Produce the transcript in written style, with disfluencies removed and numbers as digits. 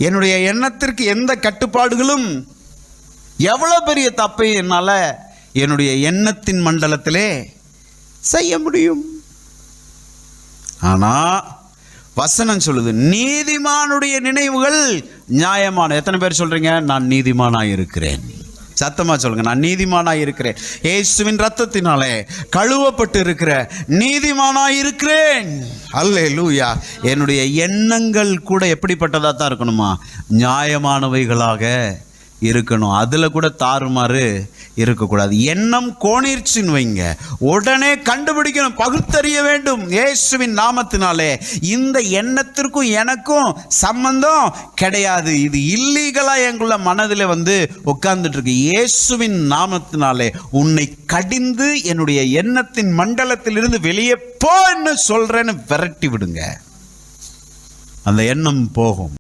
என்னுடைய எண்ணத்திற்கு எந்த கட்டுப்பாடுகளும், எவ்வளோ பெரிய தப்பை என்னால் என்னுடைய எண்ணத்தின் மண்டலத்திலே செய்ய முடியும். ஆனால் வசனம் சொல்லுது, நீதிமானுடைய நினைவுகள் நியாயமான. எத்தனை பேர் சொல்றீங்க நான் நீதிமானாய் இருக்கிறேன்? சத்தமா சொல்லுங்க, நான் நீதிமானாய் இருக்கிறேன். இயேசுவின் ரத்தத்தினாலே கழுவப்பட்டு இருக்கிற நீதிமானாய் இருக்கிறேன். அல்லேலூயா. என்னுடைய எண்ணங்கள் கூட எப்படிப்பட்டதா தான் இருக்கணுமா? நியாயமானவைகளாக இருக்கணும். அதில் கூட தாறுமாறு இருக்கக்கூடாது. எண்ணம் கோணிர்ச்சின்னு வைங்க, உடனே கண்டுபிடிக்கணும், பகுத்தறிய வேண்டும். இயேசுவின் நாமத்தினாலே இந்த எண்ணத்திற்கும் எனக்கும் சம்பந்தம் கிடையாது. இது இல்லீகலா எங்குள்ள மனதில் உட்கார்ந்துட்டு இருக்கு. இயேசுவின் நாமத்தினாலே உன்னை கடிந்து என்னுடைய எண்ணத்தின் மண்டலத்திலிருந்து வெளியே போன்னு சொல்றேன்னு விரட்டி விடுங்க. அந்த எண்ணம் போகும்.